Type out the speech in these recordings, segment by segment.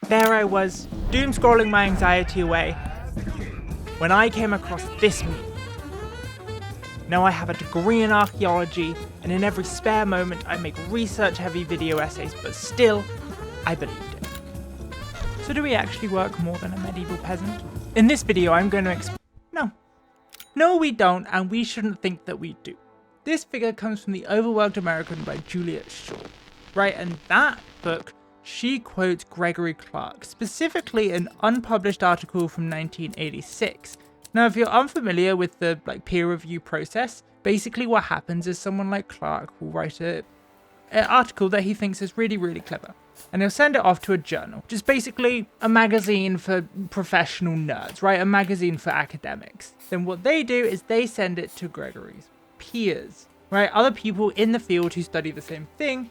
there I was, doom scrolling my anxiety away, when I came across this meme. Now I have a degree in archaeology, and in every spare moment I make research-heavy video essays, but still, I believed it. So do we actually work more than a medieval peasant? In this video I'm going to No we don't, and we shouldn't think that we do. This figure comes from The Overworked American by Juliet Shaw. Right, and that book, she quotes Gregory Clark, specifically an unpublished article from 1986. Now, if you're unfamiliar with the peer review process, basically what happens is someone like Clark will write an article that he thinks is really, really clever, and he'll send it off to a journal, just basically a magazine for professional nerds, right? A magazine for academics. Then what they do is they send it to Gregory's peers, right? Other people in the field who study the same thing,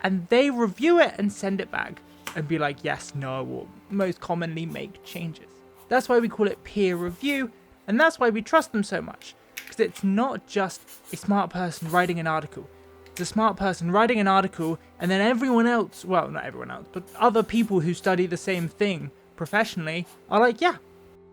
and they review it and send it back and be like, yes, no, or most commonly make changes. That's why we call it peer review, and that's why we trust them so much, because it's not just a smart person writing an article. It's a smart person writing an article, and then everyone else, well, not everyone else, but other people who study the same thing professionally are like, yeah,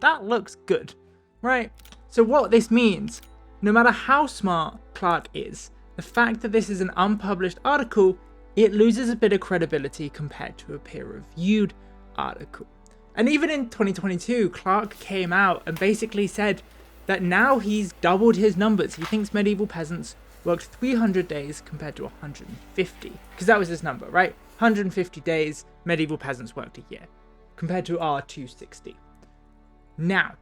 that looks good, right? So what this means, no matter how smart Clark is, the fact that this is an unpublished article, it loses a bit of credibility compared to a peer-reviewed article. And even in 2022, Clark came out and basically said that now he's doubled his numbers. He thinks medieval peasants worked 300 days compared to 150. Because that was his number, right? 150 days medieval peasants worked a year, compared to our 260. Now,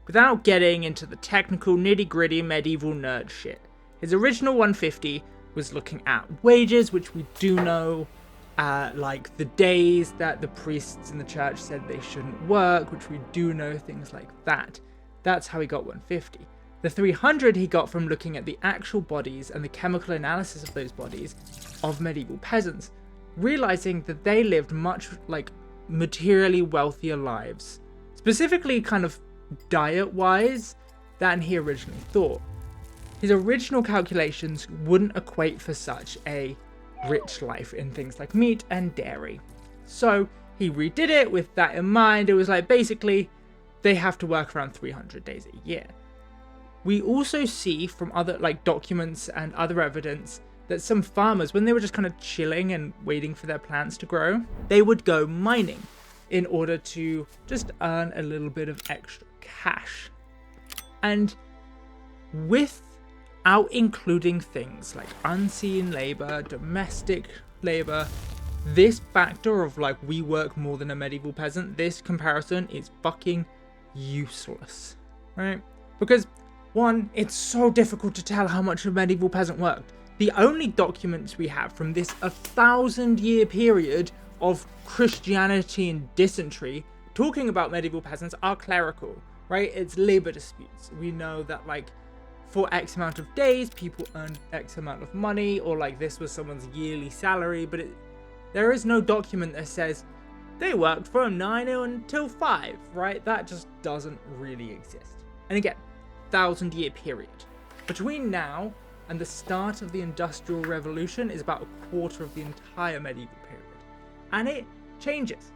without getting into the technical nitty-gritty medieval nerd shit, his original 150 was looking at wages, which we do know, like the days that the priests in the church said they shouldn't work, which we do know, things like that. That's how he got 150. The 300 he got from looking at the actual bodies and the chemical analysis of those bodies of medieval peasants, realizing that they lived much materially wealthier lives, specifically kind of diet-wise, than he originally thought. His original calculations wouldn't equate for such a rich life in things like meat and dairy. So he redid it with that in mind. It was basically they have to work around 300 days a year. We also see from other documents and other evidence that some farmers, when they were just kind of chilling and waiting for their plants to grow, they would go mining in order to just earn a little bit of extra cash. And without including things like unseen labor, domestic labor, this factor of we work more than a medieval peasant, this comparison is fucking useless, right? Because one, it's so difficult to tell how much a medieval peasant worked. The only documents we have from this 1,000-year period of Christianity and dysentery talking about medieval peasants are clerical, right? It's labor disputes. We know that for X amount of days, people earned X amount of money, or this was someone's yearly salary, but there is no document that says they worked from 9 until 5, right? That just doesn't really exist. And again, 1,000-year period. Between now and the start of the Industrial Revolution is about a quarter of the entire medieval period. And it changes.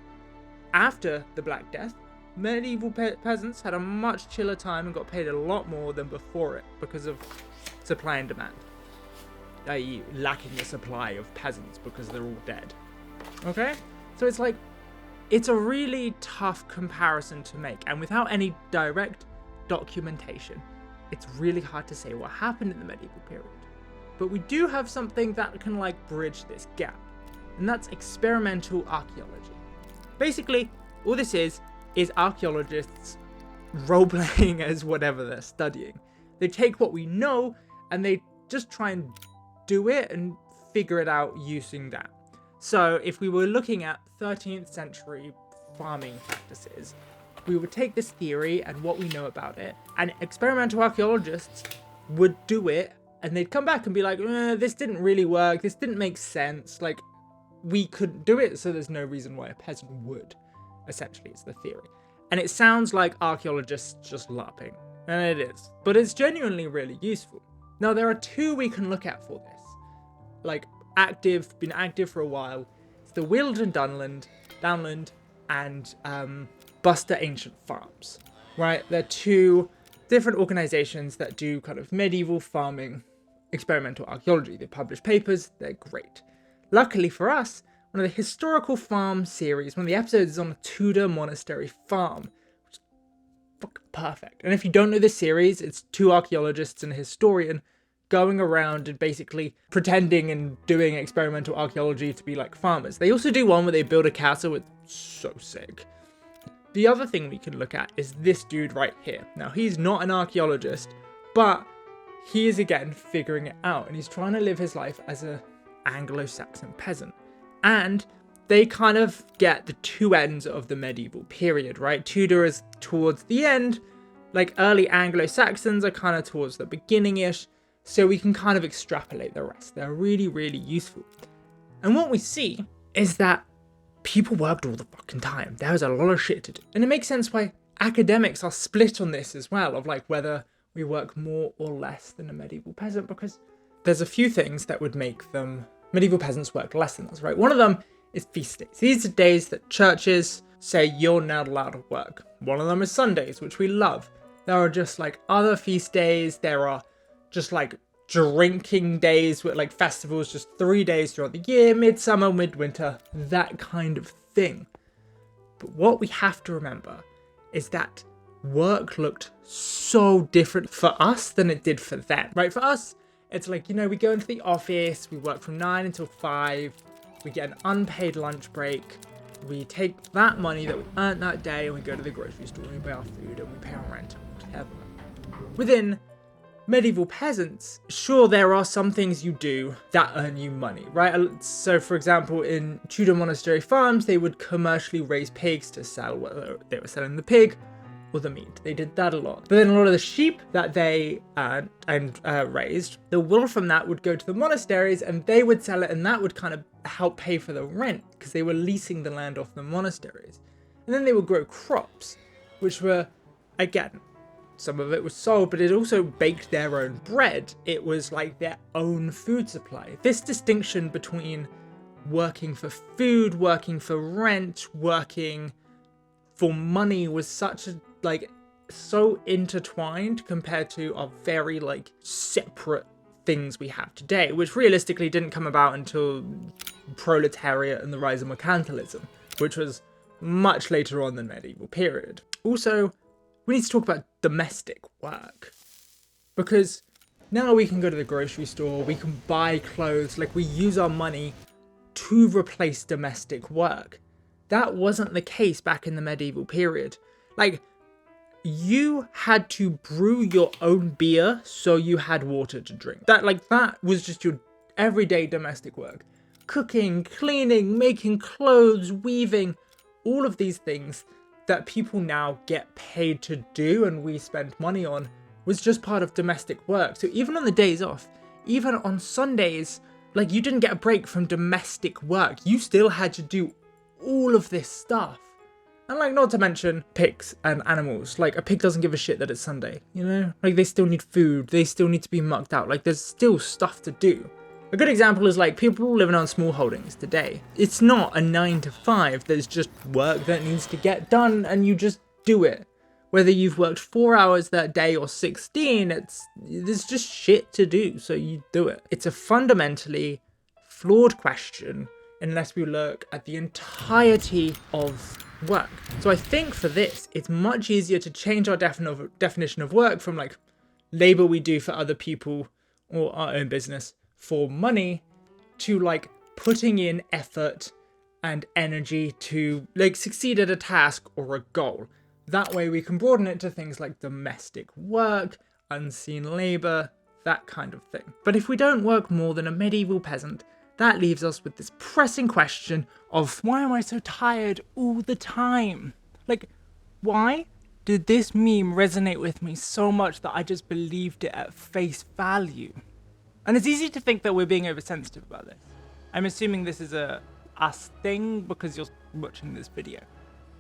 After the Black Death, medieval peasants had a much chiller time and got paid a lot more than before it because of supply and demand, i.e. lacking the supply of peasants because they're all dead. Okay? So it's a really tough comparison to make, and without any direct documentation, it's really hard to say what happened in the medieval period. But we do have something that can bridge this gap, and that's experimental archaeology. Basically, all this is archaeologists role-playing as whatever they're studying. They take what we know and they just try and do it and figure it out using that. So if we were looking at 13th century farming practices, we would take this theory and what we know about it, and experimental archaeologists would do it, and they'd come back and be like, this didn't really work, this didn't make sense, we couldn't do it, so there's no reason why a peasant would. Essentially, it's the theory. And it sounds like archaeologists just LARPing, and it is, but it's genuinely really useful. Now, there are two we can look at for this. Been active for a while. It's the Weald and Dunland Downland and Buster Ancient Farms, right? They're two different organizations that do kind of medieval farming experimental archaeology. They publish papers, they're great. Luckily for us, one of the historical farm series, one of the episodes is on a Tudor monastery farm, which is fucking perfect. And if you don't know this series, it's two archaeologists and a historian going around and basically pretending and doing experimental archaeology to be like farmers. They also do one where they build a castle. It's so sick. The other thing we can look at is this dude right here. Now, he's not an archaeologist, but he is again figuring it out, and he's trying to live his life as an Anglo-Saxon peasant. And they kind of get the two ends of the medieval period, right? Tudor is towards the end, like early Anglo-Saxons are kind of towards the beginning-ish, so we can kind of extrapolate the rest. They're really, really useful. And what we see is that people worked all the fucking time. There was a lot of shit to do. And it makes sense why academics are split on this as well, of like whether we work more or less than a medieval peasant, because there's a few things that would make them medieval peasants work less than us, right? One of them is feast days. These are days that churches say you're not allowed to work. One of them is Sundays, which we love. There are just like other feast days. There are just like drinking days with like festivals, just 3 days throughout the year, midsummer, midwinter, that kind of thing. But what we have to remember is that work looked so different for us than it did for them, right? For us, it's like, you know, we go into the office, we work from 9 until 5, we get an unpaid lunch break, we take that money that we earned that day and we go to the grocery store and we buy our food and we pay our rent or whatever. Within medieval peasants, sure, there are some things you do that earn you money, right? So for example, in Tudor monastery farms, they would commercially raise pigs to sell, whether they were selling the pig or the meat. They did that a lot. But then a lot of the sheep that they raised, the wool from that would go to the monasteries and they would sell it, and that would kind of help pay for the rent because they were leasing the land off the monasteries. And then they would grow crops, which were, again, some of it was sold, but it also baked their own bread. It was like their own food supply. This distinction between working for food, working for rent, working for money was such a, like, so intertwined compared to our very, like, separate things we have today, which realistically didn't come about until proletariat and the rise of mercantilism, which was much later on than medieval period. Also, we need to talk about domestic work, because now we can go to the grocery store, we can buy clothes, like we use our money to replace domestic work. That wasn't the case back in the medieval period. Like, you had to brew your own beer so you had water to drink. That was just your everyday domestic work. Cooking, cleaning, making clothes, weaving, all of these things that people now get paid to do and we spend money on was just part of domestic work. So even on the days off, even on Sundays, like, you didn't get a break from domestic work. You still had to do all of this stuff. And like, not to mention pigs and animals. Like, a pig doesn't give a shit that it's Sunday, you know? Like, they still need food. They still need to be mucked out. Like, there's still stuff to do. A good example is like people living on small holdings today. It's not a 9 to 5. There's just work that needs to get done and you just do it. Whether you've worked 4 hours that day or 16, there's just shit to do, so you do it. It's a fundamentally flawed question unless we look at the entirety of work. So I think for this, it's much easier to change our definition of work from like labor we do for other people or our own business for money to like putting in effort and energy to like succeed at a task or a goal. That way we can broaden it to things like domestic work, unseen labor, that kind of thing. But if we don't work more than a medieval peasant, that leaves us with this pressing question of, why am I so tired all the time? Like, why did this meme resonate with me so much that I just believed it at face value? And it's easy to think that we're being oversensitive about this. I'm assuming this is a us thing because you're watching this video.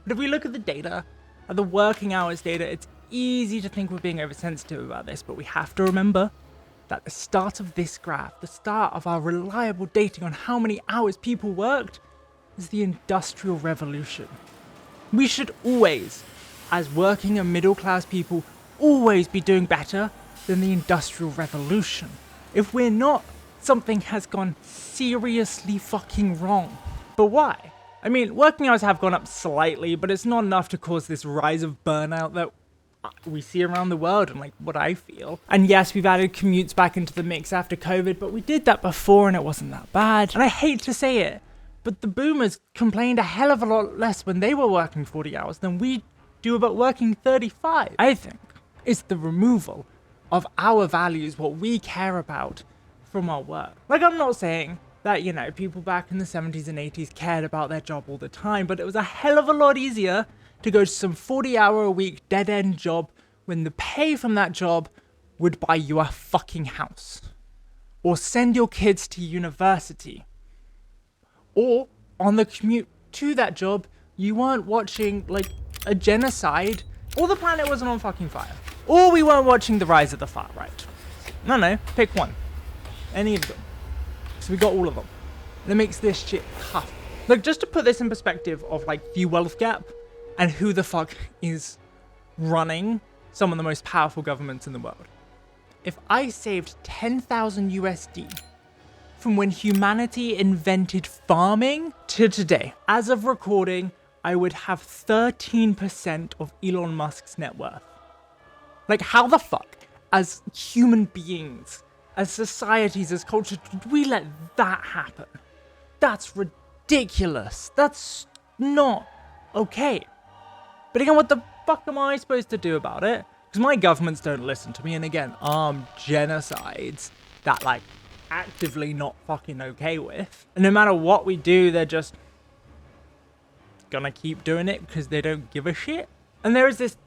But if we look at the data, at the working hours data, it's easy to think we're being oversensitive about this, but we have to remember that the start of this graph, the start of our reliable dating on how many hours people worked, is the Industrial Revolution. We should always, as working and middle class people, always be doing better than the Industrial Revolution. If we're not, something has gone seriously fucking wrong. But why? I mean, working hours have gone up slightly, but it's not enough to cause this rise of burnout that we see around the world and like what I feel. And yes, we've added commutes back into the mix after COVID, but we did that before and it wasn't that bad. And I hate to say it, but the boomers complained a hell of a lot less when they were working 40 hours than we do about working 35. I think it's the removal of our values, what we care about from our work. Like, I'm not saying that, you know, people back in the 70s and 80s cared about their job all the time, but it was a hell of a lot easier to go to some 40-hour-a-week dead-end job when the pay from that job would buy you a fucking house. Or send your kids to university. Or, on the commute to that job, you weren't watching, like, a genocide, or the planet wasn't on fucking fire. Or we weren't watching the rise of the far right. No, pick one. Any of them. So we got all of them. And it makes this shit tough. Like, just to put this in perspective of, like, the wealth gap, and who the fuck is running some of the most powerful governments in the world. If I saved 10,000 USD from when humanity invented farming to today, as of recording, I would have 13% of Elon Musk's net worth. Like, how the fuck, as human beings, as societies, as culture, did we let that happen? That's ridiculous. That's not okay. But again, what the fuck am I supposed to do about it? Because my governments don't listen to me, and again, armed genocides that, like, actively not fucking okay with. And no matter what we do, they're just gonna keep doing it because they don't give a shit. And there is this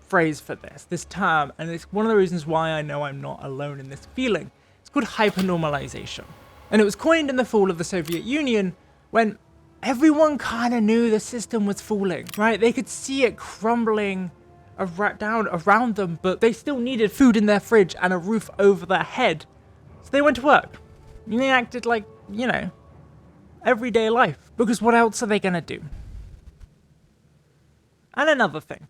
phrase for this term, and it's one of the reasons why I know I'm not alone in this feeling. It's called hypernormalization. And it was coined in the fall of the Soviet Union when everyone kind of knew the system was falling, right? They could see it crumbling down around them, but they still needed food in their fridge and a roof over their head. So they went to work. And they acted like, you know, everyday life. Because what else are they going to do? And another thing.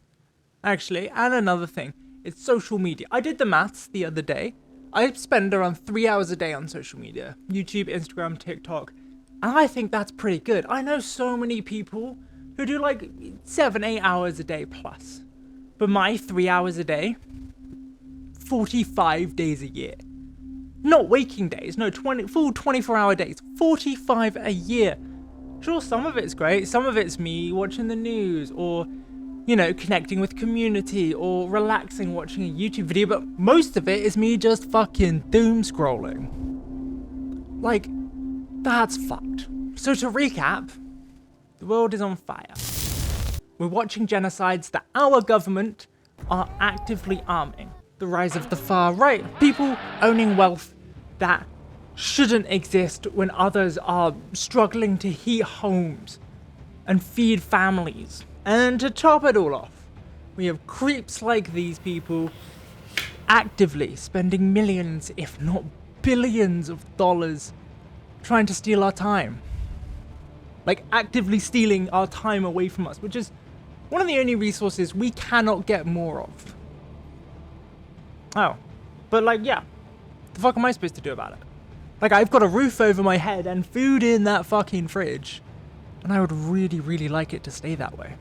It's social media. I did the maths the other day. I spend around 3 hours a day on social media. YouTube, Instagram, TikTok. And I think that's pretty good. I know so many people who do like 7-8 hours a day plus. But my 3 hours a day, 45 days a year. Not waking days, no, full 24-hour days, 45 a year. Sure, some of it's great, some of it's me watching the news, or, you know, connecting with community, or relaxing watching a YouTube video, but most of it is me just fucking doom scrolling. Like, that's fucked. So to recap, the world is on fire. We're watching genocides that our government are actively arming. The rise of the far right. People owning wealth that shouldn't exist when others are struggling to heat homes and feed families. And to top it all off, we have creeps like these people actively spending millions, if not billions of dollars trying to steal our time. Like, actively stealing our time away from us, which is one of the only resources we cannot get more of. Oh. But, like, yeah. What the fuck am I supposed to do about it? Like, I've got a roof over my head and food in that fucking fridge. And I would really, really like it to stay that way.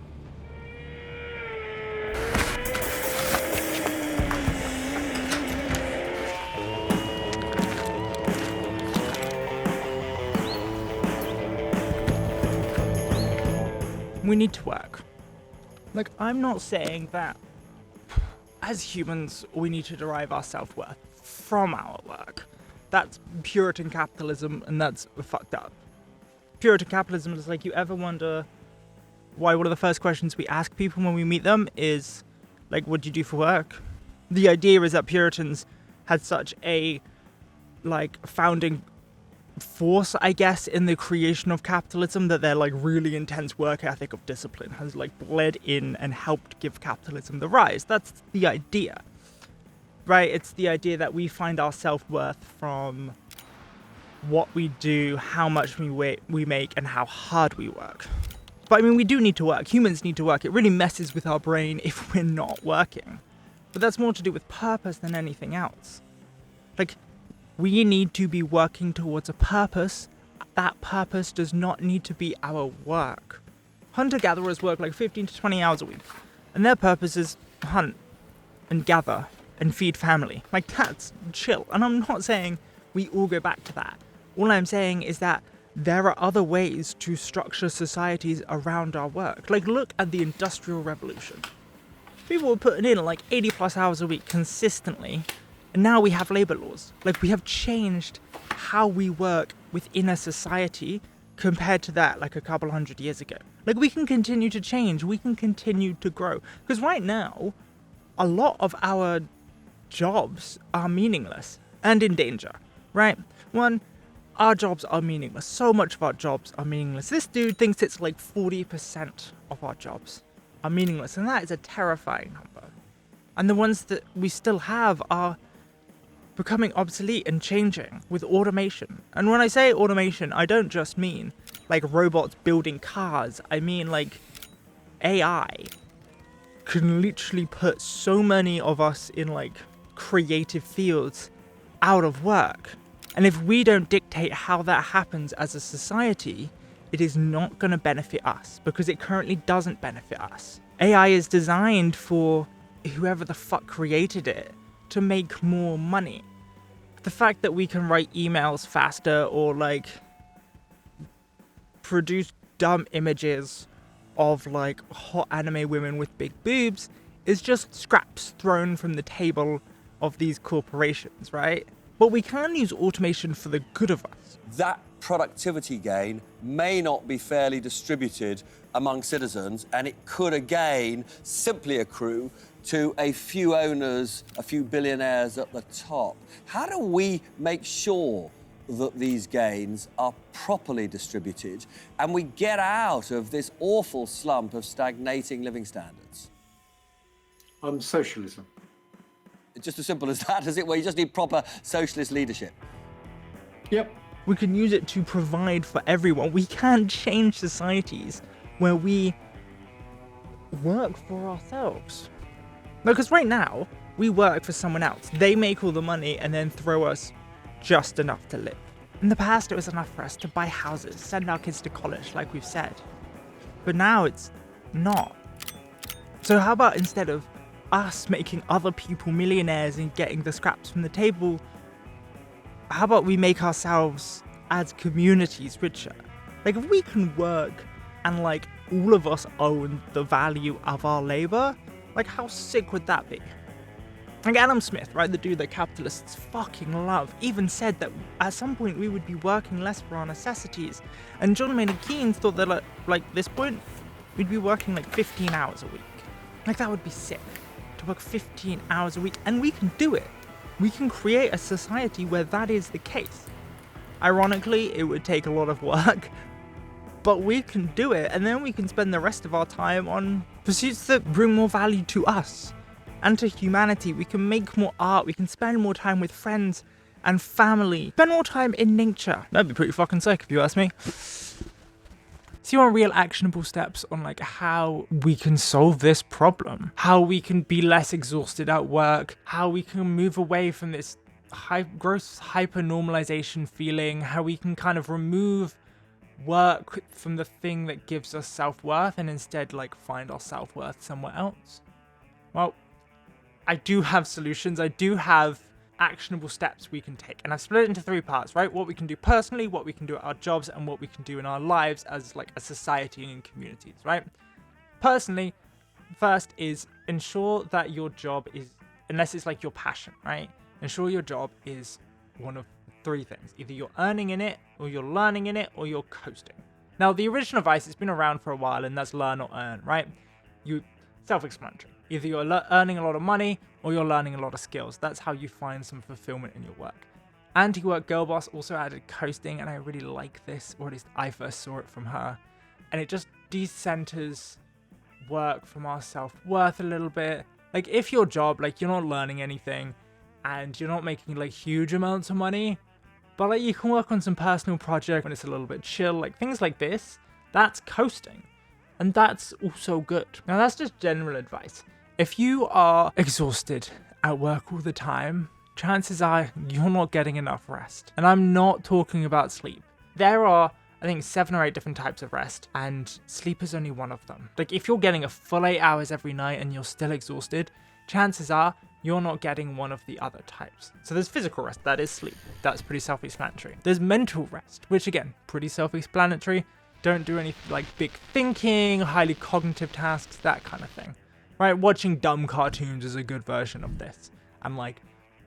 We need to work. Like, I'm not saying that as humans we need to derive our self-worth from our work. That's Puritan capitalism, and that's fucked up. Puritan capitalism is like, you ever wonder why one of the first questions we ask people when we meet them is, like, what do you do for work? The idea is that Puritans had such a, like, founding force, I guess, in the creation of capitalism, that their, like, really intense work ethic of discipline has, like, bled in and helped give capitalism the rise. That's the idea, right? It's the idea that we find our self-worth from what we do, how much we make, and how hard we work. But I mean, we do need to work. Humans need to work. It really messes with our brain if we're not working. But that's more to do with purpose than anything else. Like, we need to be working towards a purpose. That purpose does not need to be our work. Hunter-gatherers work like 15 to 20 hours a week, and their purpose is hunt and gather and feed family. Like, that's chill. And I'm not saying we all go back to that. All I'm saying is that there are other ways to structure societies around our work. Like, look at the Industrial Revolution. People were putting in like 80 plus hours a week consistently, and now we have labor laws. Like, we have changed how we work within a society compared to that like a couple hundred years ago. Like, we can continue to change, we can continue to grow. Because right now, a lot of our jobs are meaningless and in danger, right? One, our jobs are meaningless. So much of our jobs are meaningless. This dude thinks it's like 40% of our jobs are meaningless, and that is a terrifying number. And the ones that we still have are becoming obsolete and changing with automation. And when I say automation, I don't just mean like robots building cars. I mean like AI can literally put so many of us in like creative fields out of work. And if we don't dictate how that happens as a society, it is not going to benefit us, because it currently doesn't benefit us. AI is designed for whoever the fuck created it to make more money. The fact that we can write emails faster or like produce dumb images of like hot anime women with big boobs is just scraps thrown from the table of these corporations, right? But we can use automation for the good of us. That productivity gain may not be fairly distributed among citizens, and it could again simply accrue to a few owners, a few billionaires at the top. How do we make sure that these gains are properly distributed and we get out of this awful slump of stagnating living standards? Socialism. It's just as simple as that, is it? Where you just need proper socialist leadership. Yep. We can use it to provide for everyone. We can change societies where we work for ourselves. Because right now, we work for someone else. They make all the money and then throw us just enough to live. In the past, it was enough for us to buy houses, send our kids to college, like we've said. But now it's not. So how about instead of us making other people millionaires and getting the scraps from the table, how about we make ourselves as communities richer? Like, if we can work and like all of us own the value of our labor, like how sick would that be? Like Adam Smith, right, the dude that capitalists fucking love, even said that at some point we would be working less for our necessities. And John Maynard Keynes thought that at like this point, we'd be working like 15 hours a week. Like, that would be sick, to work 15 hours a week, and we can do it. We can create a society where that is the case. Ironically, it would take a lot of work, but we can do it, and then we can spend the rest of our time on pursuits that bring more value to us and to humanity. We can make more art, we can spend more time with friends and family, spend more time in nature. That'd be pretty fucking sick if you ask me. So you want real actionable steps on like how we can solve this problem, how we can be less exhausted at work, how we can move away from this gross hyper-normalization feeling, how we can kind of remove work from the thing that gives us self-worth and instead like find our self-worth somewhere else. Well, I do have solutions. I do have actionable steps we can take, and I've split it into 3 parts, right? What we can do personally, what we can do at our jobs, and what we can do in our lives as like a society and in communities, right? Personally, first is ensure that your job is, unless it's like your passion, right? Ensure your job is one of 3 things. Either you're earning in it, or you're learning in it, or you're coasting. Now, the original advice has been around for a while, and that's learn or earn, right? Self-explanatory. Either you're earning a lot of money or you're learning a lot of skills. That's how you find some fulfillment in your work. Anti-Work Girl Boss also added coasting, and I really like this, or at least I first saw it from her. And it just decenters work from our self-worth a little bit. Like, if your job, like, you're not learning anything and you're not making like huge amounts of money, But like you can work on some personal project when it's a little bit chill, like things like this, that's coasting. And that's also good. Now that's just general advice. If you are exhausted at work all the time, chances are you're not getting enough rest. And I'm not talking about sleep. There are, I think, 7 or 8 different types of rest, and sleep is only one of them. Like if you're getting a full 8 hours every night and you're still exhausted, chances are you're not getting one of the other types. So there's physical rest, that is sleep. That's pretty self-explanatory. There's mental rest, which again, pretty self-explanatory. Don't do any like big thinking, highly cognitive tasks, that kind of thing. Right? Watching dumb cartoons is a good version of this. And like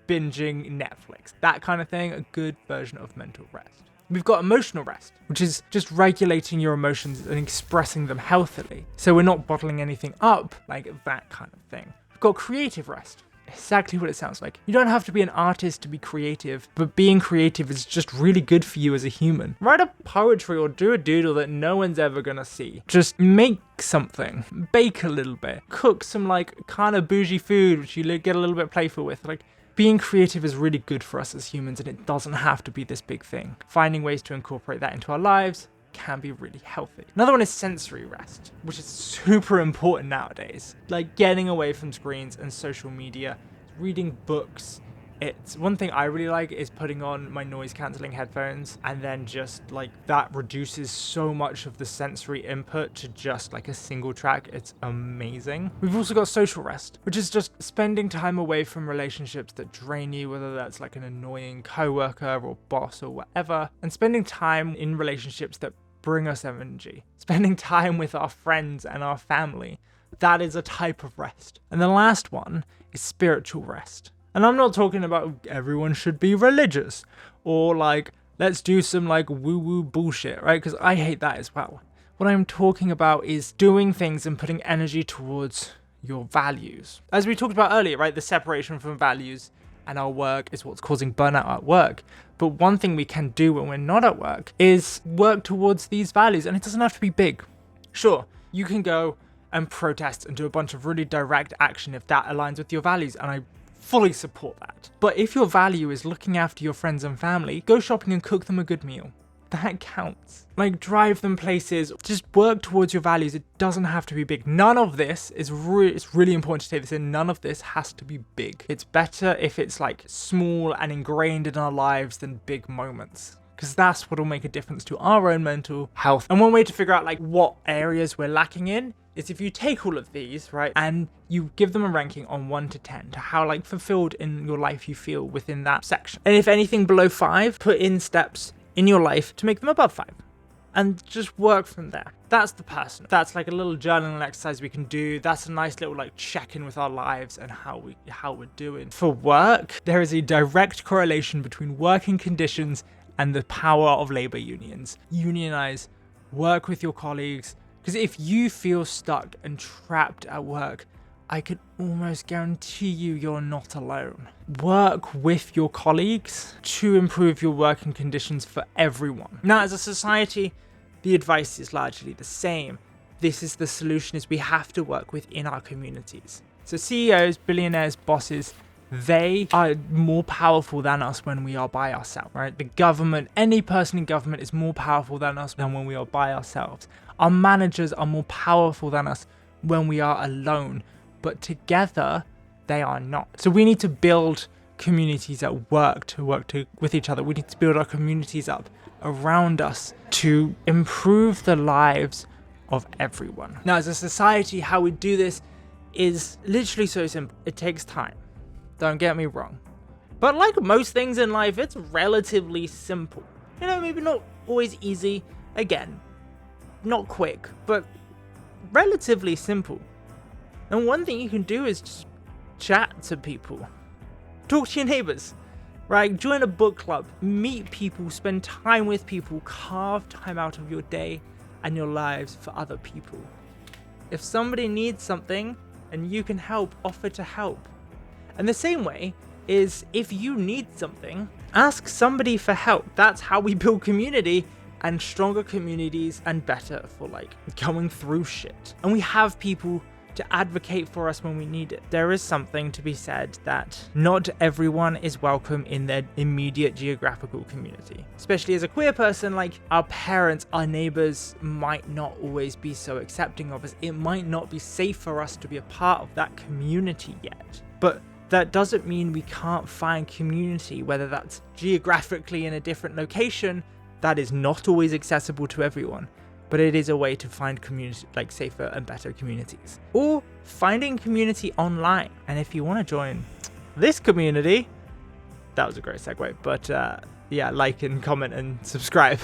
binging Netflix, that kind of thing, a good version of mental rest. We've got emotional rest, which is just regulating your emotions and expressing them healthily. So we're not bottling anything up, like that kind of thing. We've got creative rest. Exactly what it sounds like. You don't have to be an artist to be creative, but being creative is just really good for you as a human. Write a poetry or do a doodle that no one's ever gonna see. Just make something, bake a little bit, cook some like kind of bougie food, which you get a little bit playful with. Like being creative is really good for us as humans, and it doesn't have to be this big thing. Finding ways to incorporate that into our lives can be really healthy. Another one is sensory rest, which is super important nowadays. Like getting away from screens and social media, reading books. It's one thing I really like is putting on my noise cancelling headphones, and then just like that reduces so much of the sensory input to just like a single track. It's amazing. We've also got social rest, which is just spending time away from relationships that drain you, whether that's like an annoying coworker or boss or whatever, and spending time in relationships that bring us energy. Spending time with our friends and our family. That is a type of rest. And the last one is spiritual rest. And I'm not talking about everyone should be religious or like, let's do some like woo-woo bullshit, right? Because I hate that as well. What I'm talking about is doing things and putting energy towards your values. As we talked about earlier, right? The separation from values and our work is what's causing burnout at work. But one thing we can do when we're not at work is work towards these values. And it doesn't have to be big. Sure, you can go and protest and do a bunch of really direct action if that aligns with your values. And I fully support that. But if your value is looking after your friends and family, go shopping and cook them a good meal. That counts. Like drive them places, just work towards your values. It doesn't have to be big. None of this is it's really important to take this in. None of this has to be big. It's better if it's like small and ingrained in our lives than big moments. Because that's what will make a difference to our own mental health. And one way to figure out like what areas we're lacking in is if you take all of these, right, and you give them a ranking on 1 to 10 to how like fulfilled in your life you feel within that section. And if anything below 5, put in steps in your life to make them above 5. And just work from there. That's the personal. That's like a little journaling exercise we can do. That's a nice little like check-in with our lives and how we're doing. For work, there is a direct correlation between working conditions and the power of labor unions. Unionize, work with your colleagues, because if you feel stuck and trapped at work, I can almost guarantee you're not alone. Work with your colleagues to improve your working conditions for everyone. Now, as a society, the advice is largely the same. This is the solution, is we have to work within our communities. So CEOs, billionaires, bosses, they are more powerful than us when we are by ourselves, right? The government, any person in government is more powerful than us than when we are by ourselves. Our managers are more powerful than us when we are alone, but together they are not. So we need to build communities that work with each other. We need to build our communities up around us to improve the lives of everyone. Now, as a society, how we do this is literally so simple. It takes time. Don't get me wrong. But like most things in life, it's relatively simple. You know, maybe not always easy. Again, not quick, but relatively simple. And one thing you can do is just chat to people. Talk to your neighbors, right? Join a book club, meet people, spend time with people, carve time out of your day and your lives for other people. If somebody needs something and you can help, offer to help. And the same way is if you need something, ask somebody for help. That's how we build community, and stronger communities and better for like going through shit. And we have people to advocate for us when we need it. There is something to be said that not everyone is welcome in their immediate geographical community. Especially as a queer person, like our parents, our neighbors might not always be so accepting of us. It might not be safe for us to be a part of that community yet. But that doesn't mean we can't find community, whether that's geographically in a different location that is not always accessible to everyone. But it is a way to find community, like safer and better communities. Or finding community online. And if you want to join this community, that was a great segue, but yeah, like and comment and subscribe.